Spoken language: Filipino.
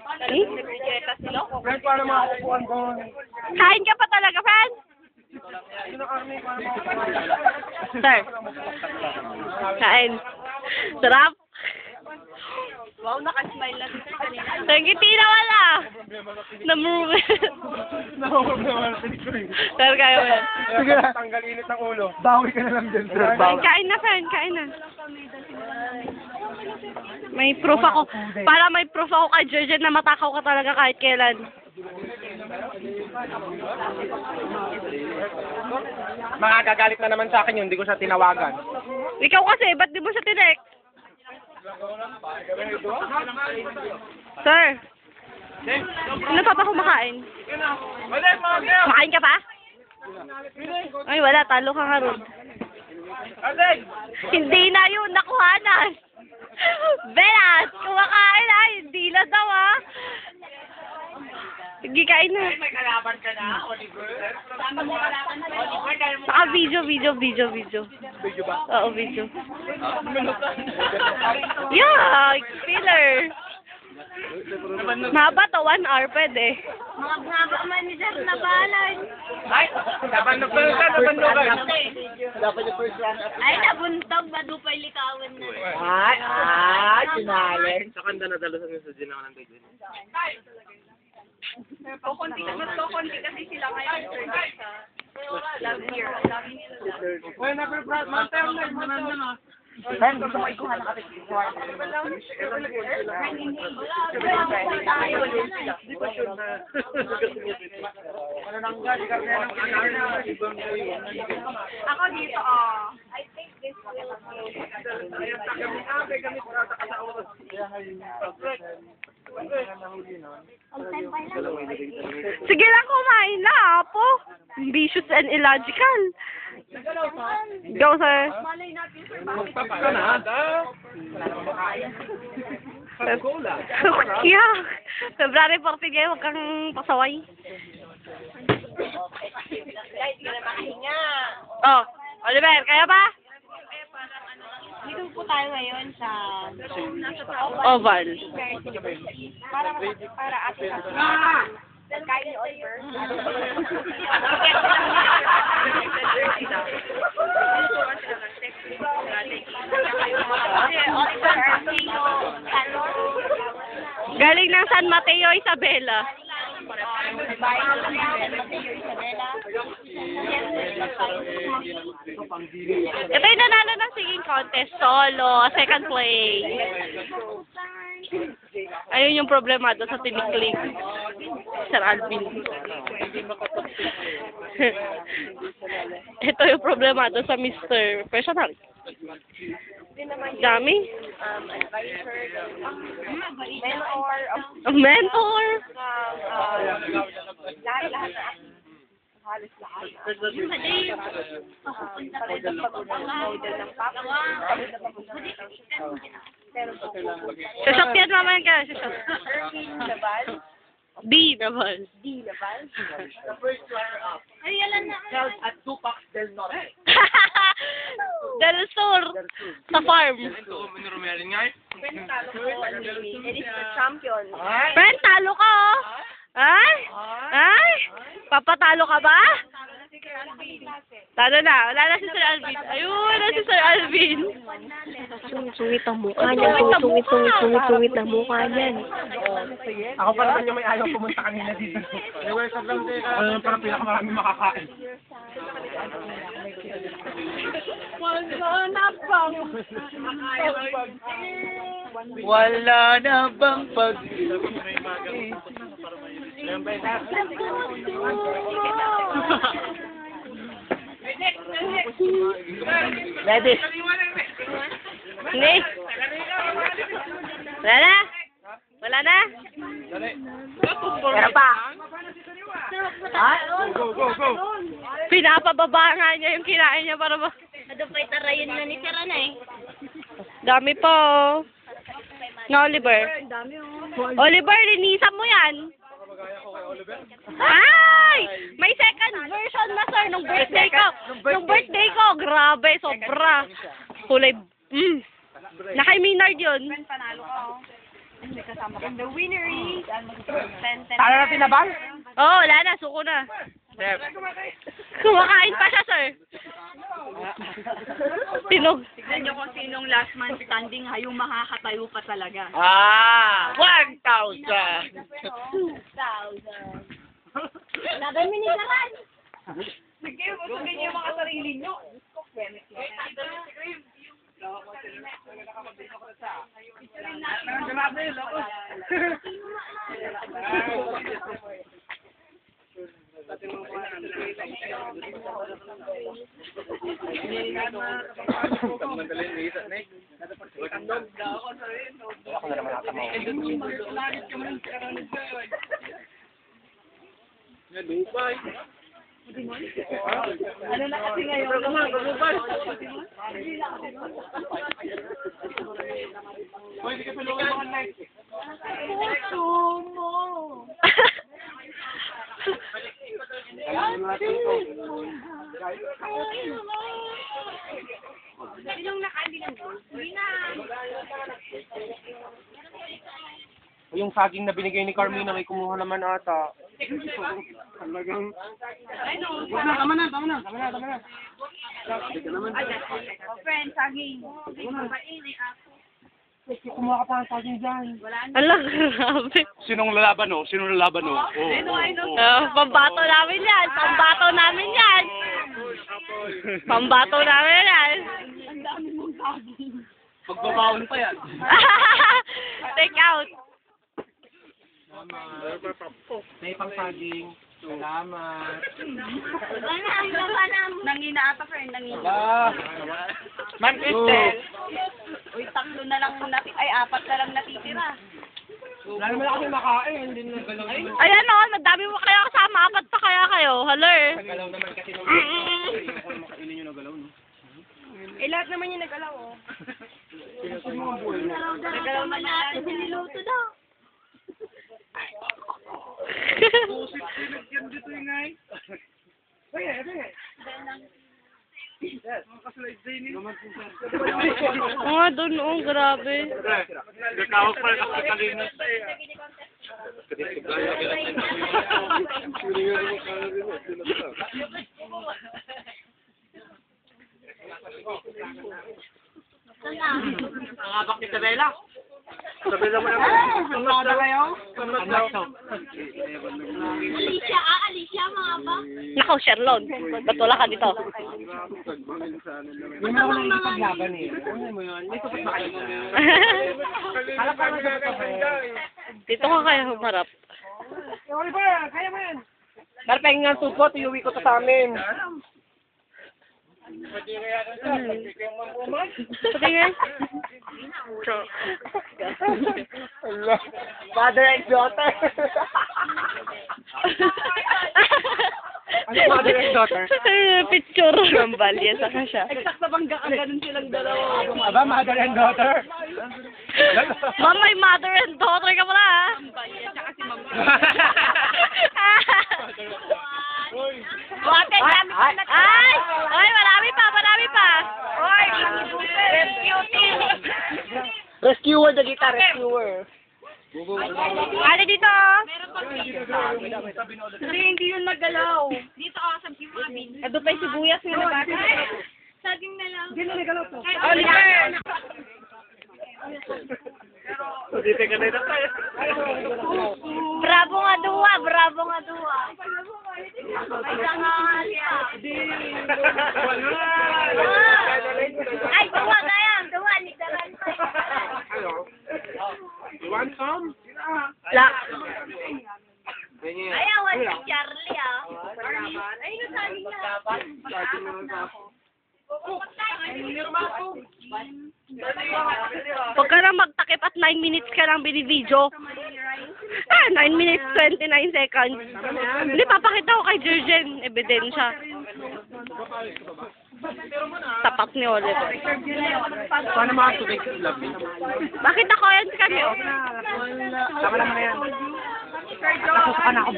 Friend, paano makakupuan ko? Kain ka pa talaga, friend? Sir. Kain. Sarap. Wow, nakasmile lang siya kanina. Tangiti na wala. Sir, kaya mo yan. Sige na. Tanggal init ng ulo. Bawi ka na lang din, sir. Kain na, friend. Kain na. May proof ako. Para may proof ako kay George na matakaw ka talaga kahit kailan. Makakagalit na naman sa akin yun. Hindi ko siya tinawagan. Ikaw kasi, ba't di mo siya tinek? Sir, ano pa ba kumakain? Makain ka pa? Ay, wala. Talo ka nga ron. Hindi na yun. Nakuhanan. Belas, kumakain ay. Hindi na daw ah. Sige, kain na. May kalaban ka na, Oliver? Saka video. Video ba? Oo, video. Yeah, filler. Mahaba to, 1 hour pwede. Mga manager na balan. Ay, nabandugan ka. Dapat yung first round up. Ay, nabuntog. Madupay likawan na. Ay, sinalin. Sa kanda nadalo sa mga din ako ng tayo. Konti kasi sila ngayon. Love here. Uy, nabre-brad. Man na. Friend, gusto mo ikuha na kapit. Ako dito, oh. Sige lang, kumain na, Apo. Ambitious and illogical. Go, sir. Yeah. February 14 ngayon, huwag kang pasaway. Oh, Oliver, kaya ba? Dito po tayo ngayon sa Oval. para atin. Kain ni Oliver. Galing ng San Mateo, Isabela. Ito yung nanalo ng singing contest. Solo, second place. Ayun yung problema doon sa tinikling. Sir Alvin. Ito yung problema doon sa Mr. Personal. Dami. Mentor. Lahat na halos lahat. Yung hadid. Pagod ng Sasok yan naman ka. Sasok. Labal. D naman. The first runner-up. Ay, yalan na. Held at Tupac del Norte. Del Sur. Sa farm. It is the champion. Friend, talo ka oh. Ay? Ay? Papatalo ka ba? Talo na. Wala na si Sir Alvin. Ayun, wala si Sir Alvin. Sungit ang mukha niyan. Sungit ang mukha niyan. Ako pa naman yung may ayaw pumunta kanina dito. Welcome lang din. Parang pinakamaraming makakain. Wala na bang pag... Ready? Hindi. Wala na? Wala na? Meron pa. Go. Pinapababa nga niya yung kinain niya para ba... Madupay tarayin na ni Sir Ana eh. Dami po. Na Oliver. Oliver, linisan mo yan. Ay! May second version na sir nung birthday ko. Nung birthday ko, grabe, sobra. Kulay, Nakay Maynard yun. The winner is... Tala natin na ba? Oo, wala na. Suko na. Chef. Kumakain pa siya, sir. Tinog. Tignan niyo kung sinong last man standing, yung makakatayo pa talaga. 1,000! 11 minutes na lang! Sige, busugin niyo yung mga sarili niyo. Ako na naman nakatamaw. Ano na kasi ngayon? Sinong nakabilang ko? Hindi na. Yung saging na binigay ni Carmina, may kumuha naman ata. Talagang... Tama na. Friend, saging. Kumuha ka pa ng saging dyan. Ala, grabe. Sinong lalaban o? Sinong lalaban o? Pambato namin yan. Pambato namin yan. Pambato namin yan. Magbabawon pa yan. Take out. May pang saging. Salamat. Nangina ata, friend. Nangina. Man, Kristen. Uy, 3 na lang ay 4 na lang natitira. Wala naman ako makain. Hindi na galaw. Ayan o, madami mo kayo kasama. 4 pa kaya kayo. Haler. Galaw naman kasi nung... Ako na makainin yung nagalaw, no? Lahat naman yung nagalaw, oh. Nagalaw naman natin. Siniluto daw. Oo, doon oo, grabe. Nagkawag pa rin ako sa kanina. Nangabak ni Tabela. Tabela mo naman. Tumada kayo? Alicia, mga ba? Nakaw, Sherlon. Ba't wala ka dito? Hindi mo ako nakikipaglaban eh. Ano mo yun? May sapat na kayo. Halap ka naman sa Dito ka kaya humarap. Oliver, kaya mo yan. Darpeng nga supo, tuyuwi ko to sa amin. Pati nga. Mother and daughter. Ano mother and daughter? Picture ng balya sa kasya. Eksakta bangga ka ganun silang dalawa. Aba, mother and daughter. Ma'am, may mother and daughter ka pala, ha? Balya, tsaka si Ma'am. Ate, dami ko na. Ay! Ay, marami pa. Oy, rescue team. Rescuer the guitar, rescuer. Ate, dito. Hindi, hindi yun nagalaw. Dito ako sa mga bin. Ado pa yung sibuyas nga na bata. Saging na lang. Hindi na nagalaw to. Oliver! Dito ka na tayo. Bravo nga duwa. May tangali ah. Ay, duwa na yan. Duwa, nigdaran pa. You want some? La. Ayaw, si Charlie ah. Ay, nasaging na. Huwag ka na magtakip at 9 minutes ka lang binibidyo. 9 minutes 29 seconds. Hindi, papakita ko kay Jurgen. Ebidensya. Tapat ni Oliver. Sana mga tubig love me. Bakit ako yan sa kanya? Tama naman na yan. Ako sa kana ako